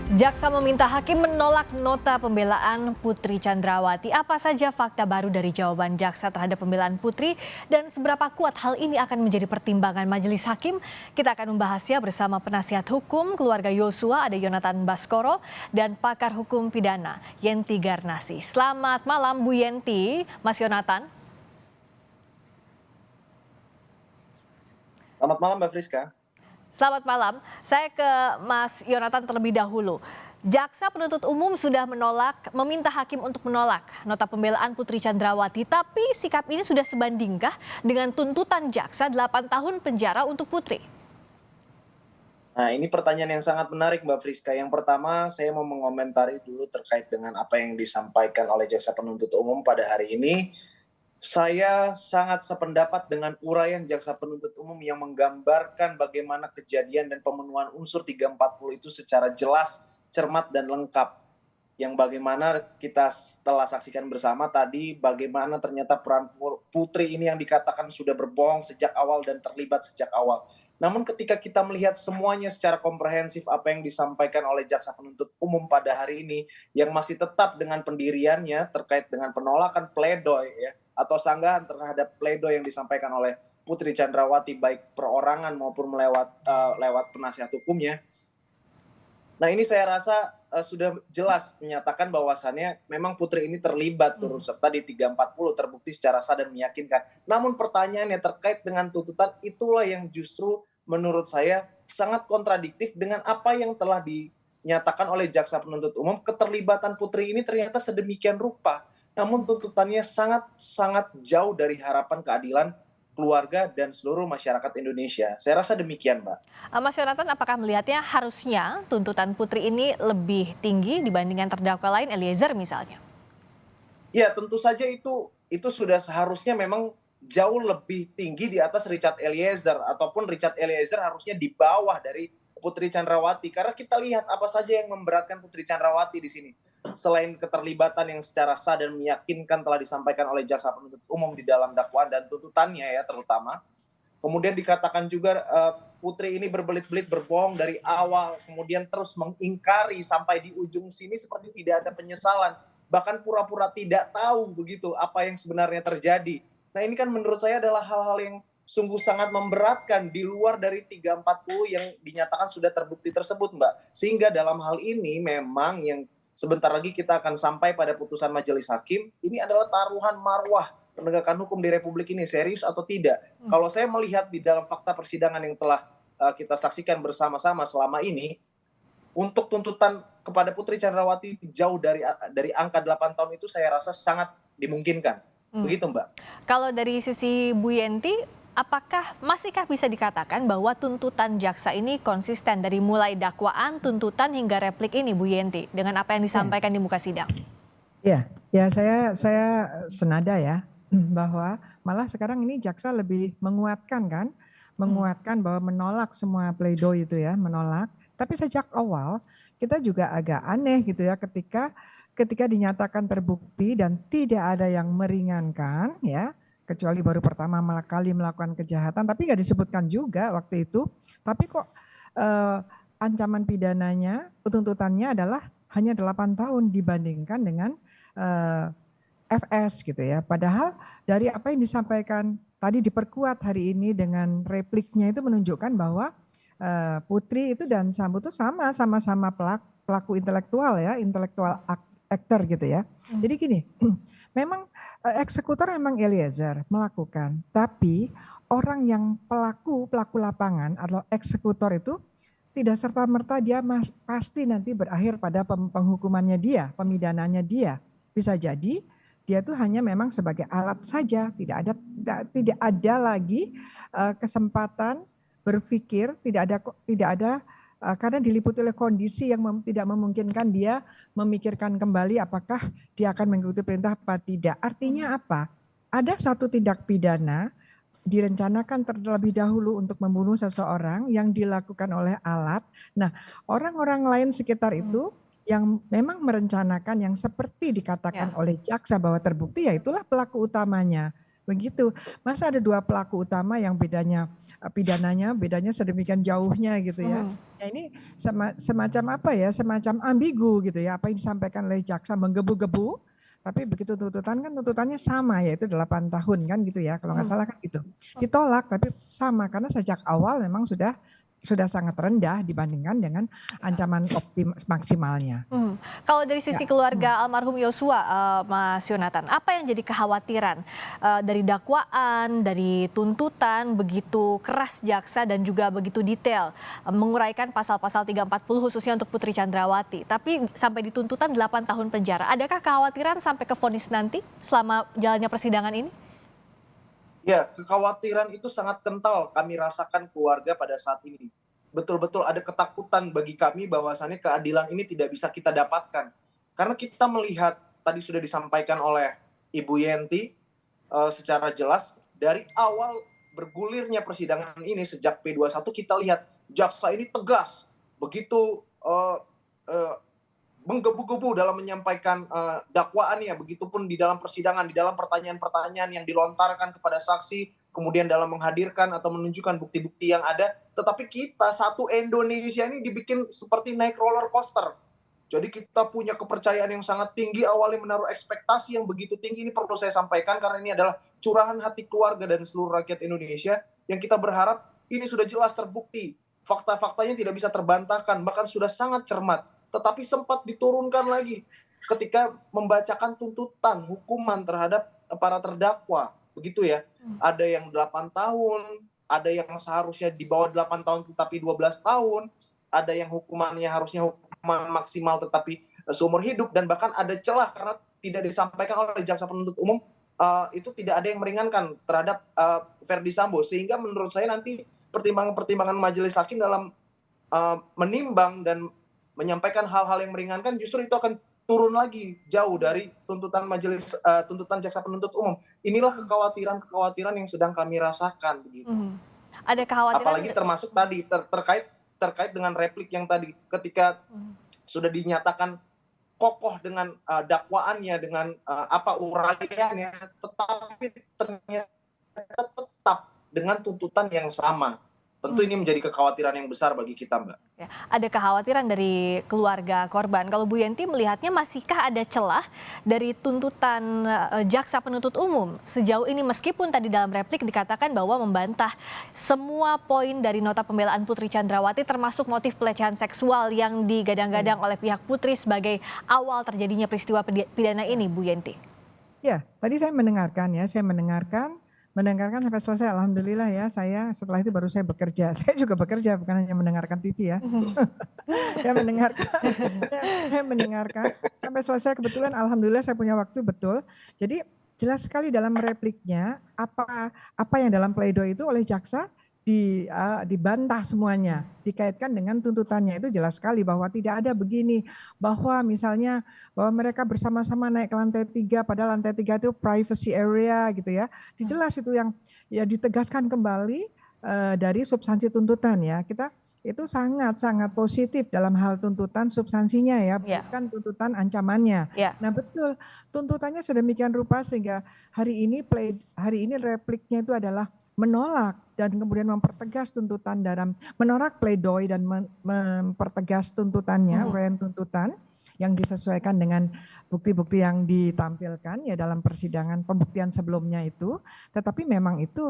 Jaksa meminta hakim menolak nota pembelaan Putri Chandrawati. Apa saja fakta baru dari jawaban jaksa terhadap pembelaan Putri dan seberapa kuat hal ini akan menjadi pertimbangan majelis hakim? Kita akan membahasnya bersama penasihat hukum keluarga Yosua, ada Yonatan Baskoro, dan pakar hukum pidana Yenti Garnasi. Selamat malam Bu Yenti, Mas Yonatan. Selamat malam Mbak Friska. Selamat malam, saya ke Mas Yonatan terlebih dahulu. Jaksa penuntut umum sudah meminta hakim untuk menolak nota pembelaan Putri Chandrawati, tapi sikap ini sudah sebandingkah dengan tuntutan jaksa 8 tahun penjara untuk Putri? Nah, ini pertanyaan yang sangat menarik Mbak Friska. Yang pertama, saya mau mengomentari dulu terkait dengan apa yang disampaikan oleh jaksa penuntut umum pada hari ini. Saya sangat sependapat dengan uraian jaksa penuntut umum yang menggambarkan bagaimana kejadian dan pemenuhan unsur 340 itu secara jelas, cermat, dan lengkap. Yang bagaimana kita telah saksikan bersama tadi, bagaimana ternyata peran Putri ini yang dikatakan sudah berbohong sejak awal dan terlibat sejak awal. Namun ketika kita melihat semuanya secara komprehensif apa yang disampaikan oleh jaksa penuntut umum pada hari ini, yang masih tetap dengan pendiriannya terkait dengan penolakan pledoi ya, atau sanggahan terhadap pledoi yang disampaikan oleh Putri Chandrawati baik perorangan maupun lewat penasihat hukumnya. Nah, ini saya rasa sudah jelas menyatakan bahwasannya memang Putri ini terlibat turut serta di 340, terbukti secara sah dan meyakinkan. Namun pertanyaannya terkait dengan tuntutan, itulah yang justru menurut saya sangat kontradiktif dengan apa yang telah dinyatakan oleh jaksa penuntut umum. Keterlibatan Putri ini ternyata sedemikian rupa, namun tuntutannya sangat jauh dari harapan keadilan keluarga dan seluruh masyarakat Indonesia. Saya rasa demikian, Mbak. Mas Yonatan, apakah melihatnya harusnya tuntutan Putri ini lebih tinggi dibandingkan terdakwa lain, Eliezer misalnya? Ya, tentu saja itu sudah seharusnya memang jauh lebih tinggi di atas Richard Eliezer, ataupun Richard Eliezer harusnya di bawah dari Putri Chandrawati, karena kita lihat apa saja yang memberatkan Putri Chandrawati di sini. Selain keterlibatan yang secara sah dan meyakinkan telah disampaikan oleh jaksa penuntut umum di dalam dakwaan dan tuntutannya ya terutama. Kemudian dikatakan juga Putri ini berbelit-belit berbohong dari awal, kemudian terus mengingkari sampai di ujung sini seperti tidak ada penyesalan, bahkan pura-pura tidak tahu begitu apa yang sebenarnya terjadi. Nah, ini kan menurut saya adalah hal-hal yang sungguh sangat memberatkan di luar dari 340 yang dinyatakan sudah terbukti tersebut, Mbak. Sehingga dalam hal ini memang yang sebentar lagi kita akan sampai pada putusan majelis hakim, ini adalah taruhan marwah penegakan hukum di Republik ini, serius atau tidak. Kalau saya melihat di dalam fakta persidangan yang telah kita saksikan bersama-sama selama ini, untuk tuntutan kepada Putri Chandrawati jauh dari angka 8 tahun itu saya rasa sangat dimungkinkan. Begitu, Mbak. Kalau dari sisi Bu Yenti, apakah masihkah bisa dikatakan bahwa tuntutan jaksa ini konsisten dari mulai dakwaan, tuntutan hingga replik ini, Bu Yenti, dengan apa yang disampaikan di muka sidang? Ya, saya senada ya, bahwa malah sekarang ini jaksa lebih menguatkan kan, menguatkan bahwa menolak semua pledoi itu ya, menolak. Tapi sejak awal kita juga agak aneh gitu ya ketika dinyatakan terbukti dan tidak ada yang meringankan ya, kecuali baru pertama kali melakukan kejahatan, tapi nggak disebutkan juga waktu itu. Tapi kok ancaman pidananya, tuntutannya adalah hanya 8 tahun dibandingkan dengan FS gitu ya. Padahal dari apa yang disampaikan tadi diperkuat hari ini dengan repliknya itu menunjukkan bahwa Putri itu dan Sambo itu sama-sama pelaku intelektual ya, intelektual aktor gitu ya. Jadi gini, memang eksekutor memang Eliezer melakukan, tapi orang yang pelaku lapangan atau eksekutor itu tidak serta-merta dia pasti nanti berakhir pada penghukumannya dia, pemidananya dia. Bisa jadi dia itu hanya memang sebagai alat saja, tidak ada lagi kesempatan berpikir, tidak ada karena diliputi oleh kondisi yang tidak memungkinkan dia memikirkan kembali apakah dia akan mengikuti perintah apa tidak. Artinya apa? Ada satu tindak pidana direncanakan terlebih dahulu untuk membunuh seseorang yang dilakukan oleh alat. Nah, orang-orang lain sekitar itu yang memang merencanakan yang seperti dikatakan oleh jaksa bahwa terbukti, ya itulah pelaku utamanya. Begitu. Masa ada dua pelaku utama yang bedanya pidananya, bedanya sedemikian jauhnya gitu ya. Nah ini semacam apa ya, semacam ambigu gitu ya, apa yang disampaikan oleh jaksa menggebu-gebu, tapi begitu tuntutan kan tuntutannya sama, yaitu 8 tahun kan gitu ya, kalau nggak salah kan gitu. Ditolak tapi sama, karena sejak awal memang sudah sangat rendah dibandingkan dengan ancaman maksimalnya. Kalau dari sisi keluarga almarhum Yosua, Mas Yonatan, apa yang jadi kekhawatiran dari dakwaan, dari tuntutan begitu keras jaksa dan juga begitu detail menguraikan pasal-pasal 340 khususnya untuk Putri Chandrawati, tapi sampai di tuntutan 8 tahun penjara. Adakah kekhawatiran sampai ke vonis nanti selama jalannya persidangan ini? Ya, kekhawatiran itu sangat kental kami rasakan keluarga pada saat ini. Betul-betul ada ketakutan bagi kami bahwasannya keadilan ini tidak bisa kita dapatkan. Karena kita melihat, tadi sudah disampaikan oleh Ibu Yenti secara jelas, dari awal bergulirnya persidangan ini sejak P21 kita lihat jaksa ini tegas, begitu menggebu-gebu dalam menyampaikan dakwaannya, begitupun di dalam persidangan, di dalam pertanyaan-pertanyaan yang dilontarkan kepada saksi, kemudian dalam menghadirkan atau menunjukkan bukti-bukti yang ada. Tetapi kita satu Indonesia ini dibikin seperti naik roller coaster. Jadi kita punya kepercayaan yang sangat tinggi, awalnya menaruh ekspektasi yang begitu tinggi. Ini perlu saya sampaikan karena ini adalah curahan hati keluarga dan seluruh rakyat Indonesia yang kita berharap ini sudah jelas terbukti. Fakta-faktanya tidak bisa terbantahkan, bahkan sudah sangat cermat. Tetapi sempat diturunkan lagi ketika membacakan tuntutan hukuman terhadap para terdakwa. Begitu ya. Ada yang 8 tahun, ada yang seharusnya di bawah 8 tahun tetapi 12 tahun, ada yang hukumannya harusnya hukuman maksimal tetapi seumur hidup, dan bahkan ada celah karena tidak disampaikan oleh jaksa penuntut umum itu tidak ada yang meringankan terhadap Verdi Sambo, sehingga menurut saya nanti pertimbangan-pertimbangan majelis hakim dalam menimbang dan menyampaikan hal-hal yang meringankan justru itu akan turun lagi jauh dari tuntutan majelis tuntutan jaksa penuntut umum. Inilah kekhawatiran yang sedang kami rasakan begitu. Ada kekhawatiran apalagi termasuk tadi terkait dengan replik yang tadi ketika sudah dinyatakan kokoh dengan dakwaannya, dengan apa uraiannya, tetapi ternyata tetap dengan tuntutan yang sama. Tentu ini menjadi kekhawatiran yang besar bagi kita, Mbak. Ya, ada kekhawatiran dari keluarga korban. Kalau Bu Yenti melihatnya masihkah ada celah dari tuntutan jaksa penuntut umum sejauh ini, meskipun tadi dalam replik dikatakan bahwa membantah semua poin dari nota pembelaan Putri Chandrawati termasuk motif pelecehan seksual yang digadang-gadang oleh pihak Putri sebagai awal terjadinya peristiwa pidana ini, Bu Yenti. Ya, tadi saya mendengarkan sampai selesai, alhamdulillah ya. Saya setelah itu baru saya bekerja. Saya juga bekerja, bukan hanya mendengarkan TV ya. saya mendengarkan sampai selesai, kebetulan alhamdulillah saya punya waktu betul. Jadi jelas sekali dalam repliknya apa yang dalam pledoi itu oleh jaksa dibantah semuanya, dikaitkan dengan tuntutannya. Itu jelas sekali bahwa tidak ada begini, bahwa misalnya bahwa mereka bersama-sama naik ke lantai 3 padahal lantai 3 itu privacy area gitu ya. Jelas itu yang ya ditegaskan kembali dari substansi tuntutan ya. Kita itu sangat-sangat positif dalam hal tuntutan substansinya ya, bukan tuntutan ancamannya. Nah betul, tuntutannya sedemikian rupa sehingga hari ini repliknya itu adalah menolak dan kemudian mempertegas tuntutan dalam menolak pledoi dan mempertegas tuntutannya, uraian tuntutan yang disesuaikan dengan bukti-bukti yang ditampilkan ya dalam persidangan pembuktian sebelumnya itu. Tetapi memang itu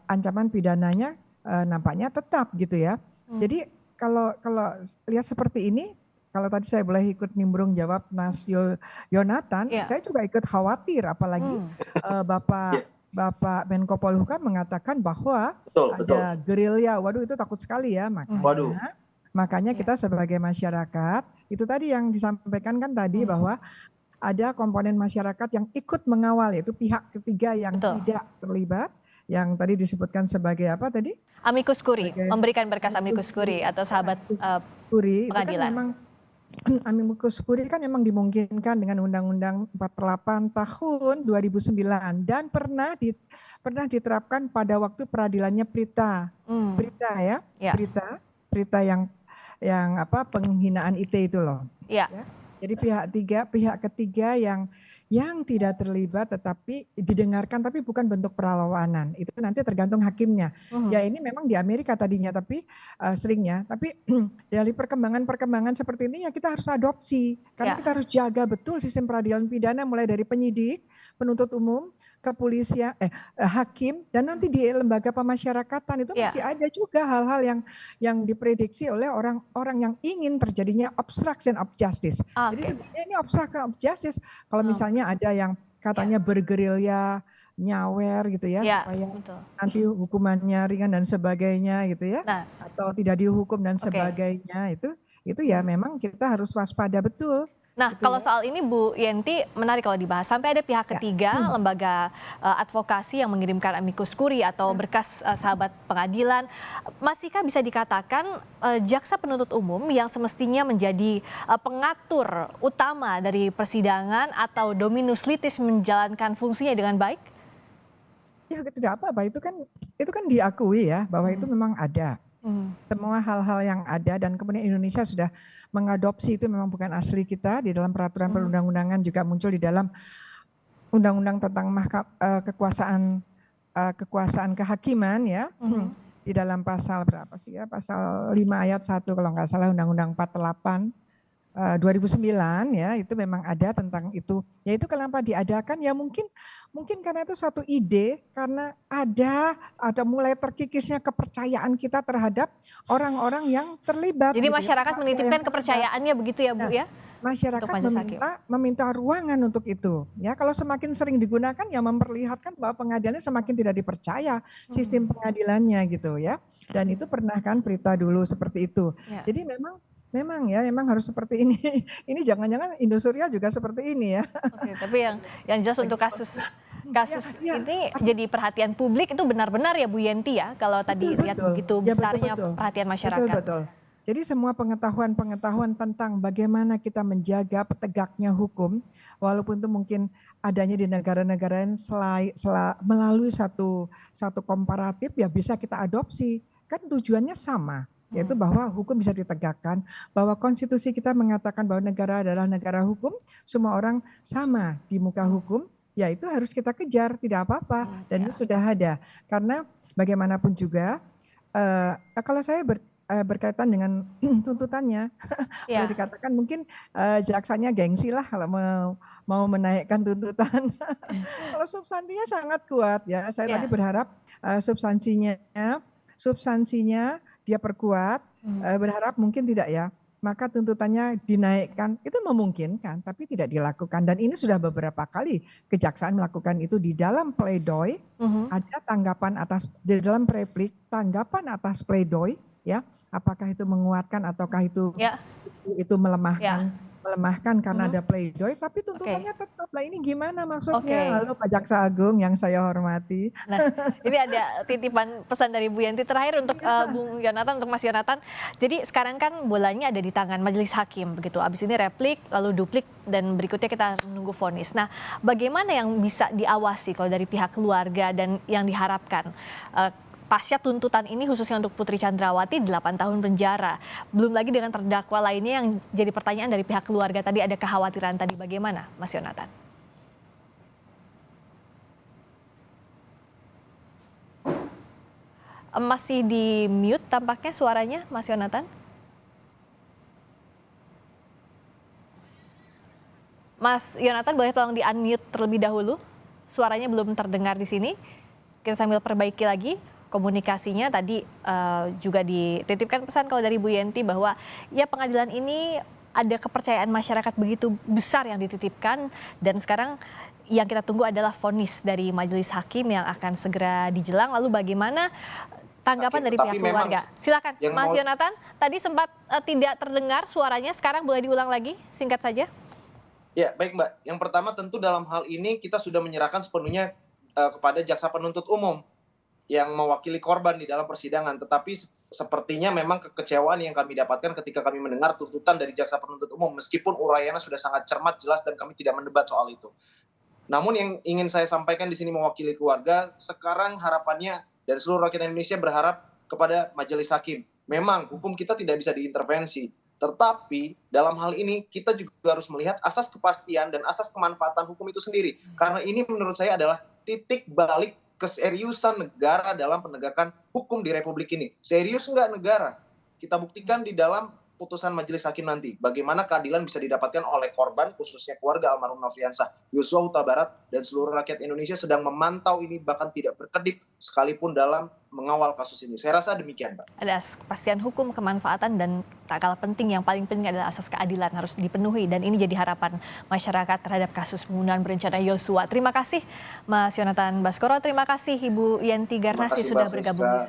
ancaman pidananya nampaknya tetap gitu ya. Jadi kalau lihat seperti ini, kalau tadi saya boleh ikut nimbrung jawab Mas Yonatan, saya juga ikut khawatir, apalagi Bapak Menko Polhukam mengatakan bahwa ada gerilya. Waduh, itu takut sekali ya. Makanya kita sebagai masyarakat, itu tadi yang disampaikan kan tadi bahwa ada komponen masyarakat yang ikut mengawal, yaitu pihak ketiga yang tidak terlibat, yang tadi disebutkan sebagai apa tadi? Amicus Curiae, memberikan berkas Amicus Curiae atau sahabat pengadilan. Itu kan memang Amicus Curiae kan memang dimungkinkan dengan Undang-Undang 48 tahun 2009 dan pernah diterapkan pada waktu peradilannya Prita yang apa penghinaan IT itu loh. Ya. Jadi pihak ketiga yang tidak terlibat tetapi didengarkan tapi bukan bentuk perlawanan. Itu nanti tergantung hakimnya. Ya ini memang di Amerika tadinya tapi seringnya, tapi dari perkembangan seperti ini ya kita harus adopsi. Karena kita harus jaga betul sistem peradilan pidana mulai dari penyidik, penuntut umum, kepolisian, hakim, dan nanti di lembaga pemasyarakatan itu masih ada juga hal-hal yang diprediksi oleh orang-orang yang ingin terjadinya obstruction of justice. Jadi sebenarnya ini obstruction of justice. Kalau misalnya ada yang katanya bergerilya, nyawer gitu ya, supaya nanti hukumannya ringan dan sebagainya gitu ya, atau tidak dihukum dan sebagainya itu ya memang kita harus waspada betul. Nah, kalau soal ini Bu Yenti menarik kalau dibahas. Sampai ada pihak ketiga, lembaga advokasi yang mengirimkan amicus curiae atau berkas sahabat pengadilan. Masihkah bisa dikatakan jaksa penuntut umum yang semestinya menjadi pengatur utama dari persidangan atau dominus litis menjalankan fungsinya dengan baik? Ya tidak apa-apa, itu kan diakui ya bahwa itu memang ada. Semua hal-hal yang ada dan kemudian Indonesia sudah mengadopsi itu memang bukan asli kita di dalam peraturan perundang-undangan juga muncul di dalam undang-undang tentang kekuasaan kehakiman ya. Di dalam pasal berapa sih ya? Pasal 5 ayat 1 kalau nggak salah Undang-Undang 48 2009 ya, itu memang ada tentang itu. Ya itu kenapa diadakan ya mungkin karena itu suatu ide, karena ada mulai terkikisnya kepercayaan kita terhadap orang-orang yang terlibat. Jadi gitu masyarakat menitipkan kepercayaannya begitu ya Bu ya? Masyarakat meminta ruangan untuk itu. Ya kalau semakin sering digunakan ya memperlihatkan bahwa pengadilannya semakin tidak dipercaya sistem pengadilannya gitu ya. Dan itu pernah kan berita dulu seperti itu. Jadi memang harus seperti ini. Ini jangan-jangan Indosuria juga seperti ini ya. Oke, tapi yang jelas untuk kasus ini jadi perhatian publik itu benar-benar ya Bu Yenti ya, kalau tadi lihat begitu besarnya perhatian masyarakat. Betul. Jadi semua pengetahuan tentang bagaimana kita menjaga tegaknya hukum, walaupun itu mungkin adanya di negara-negara yang melalui satu komparatif ya bisa kita adopsi. Kan tujuannya sama, yaitu bahwa hukum bisa ditegakkan, bahwa konstitusi kita mengatakan bahwa negara adalah negara hukum, semua orang sama di muka hukum, ya itu harus kita kejar, tidak apa-apa, dan itu sudah ada. Karena bagaimanapun juga, kalau saya berkaitan dengan tuntutannya, boleh dikatakan mungkin jaksanya gengsi lah kalau mau menaikkan tuntutan. Kalau substansinya sangat kuat ya, saya tadi berharap substansinya dia perkuat, berharap mungkin tidak ya, maka tuntutannya dinaikkan, itu memungkinkan, tapi tidak dilakukan. Dan ini sudah beberapa kali kejaksaan melakukan itu di dalam pledoi, ada tanggapan di dalam replik, tanggapan atas pledoi, ya, apakah itu menguatkan ataukah itu melemahkan karena ada pledoi, tapi tuntutannya tetap lah. Ini gimana maksudnya? Halo Pak Jaksa Agung yang saya hormati. Nah, ini ada titipan pesan dari Bu Yanti terakhir untuk Bung Yonatan, untuk Mas Yonatan. Jadi sekarang kan bolanya ada di tangan majelis hakim begitu. Abis ini replik, lalu duplik, dan berikutnya kita menunggu vonis. Nah, bagaimana yang bisa diawasi kalau dari pihak keluarga dan yang diharapkan? Pasca tuntutan ini khususnya untuk Putri Chandrawati 8 tahun penjara. Belum lagi dengan terdakwa lainnya yang jadi pertanyaan dari pihak keluarga tadi, ada kekhawatiran tadi, bagaimana Mas Yonatan? Masih di mute tampaknya suaranya Mas Yonatan. Mas Yonatan boleh tolong di unmute terlebih dahulu. Suaranya belum terdengar di sini. Kita sambil perbaiki lagi komunikasinya. Tadi juga dititipkan pesan kalau dari Bu Yenti bahwa ya pengadilan ini ada kepercayaan masyarakat begitu besar yang dititipkan, dan sekarang yang kita tunggu adalah vonis dari majelis hakim yang akan segera dijelang. Lalu bagaimana tanggapan dari pihak keluarga? Silakan Mas Yonatan, tadi sempat tidak terdengar suaranya, sekarang boleh diulang lagi singkat saja. Ya baik Mbak, yang pertama tentu dalam hal ini kita sudah menyerahkan sepenuhnya kepada jaksa penuntut umum yang mewakili korban di dalam persidangan, tetapi sepertinya memang kekecewaan yang kami dapatkan ketika kami mendengar tuntutan dari jaksa penuntut umum, meskipun uraiannya sudah sangat cermat, jelas, dan kami tidak mendebat soal itu. Namun yang ingin saya sampaikan di sini mewakili keluarga, sekarang harapannya dan seluruh rakyat Indonesia berharap kepada majelis hakim. Memang hukum kita tidak bisa diintervensi, Tetapi dalam hal ini kita juga harus melihat asas kepastian dan asas kemanfaatan hukum itu sendiri. Karena ini menurut saya adalah titik balik keseriusan negara dalam penegakan hukum di Republik ini. Serius nggak negara? Kita buktikan di dalam putusan majelis hakim nanti. Bagaimana keadilan bisa didapatkan oleh korban, khususnya keluarga almarhum Nofriansah Yosua Huta Barat, dan seluruh rakyat Indonesia sedang memantau ini, bahkan tidak berkedip sekalipun dalam mengawal kasus ini. Saya rasa demikian, Pak. Ada kepastian hukum, kemanfaatan, dan tak kalah penting, yang paling penting adalah asas keadilan harus dipenuhi. Dan ini jadi harapan masyarakat terhadap kasus pembunuhan berencana Yosua. Terima kasih Mas Yonatan Baskoro, terima kasih Ibu Yanti Garnasi sudah bergabung di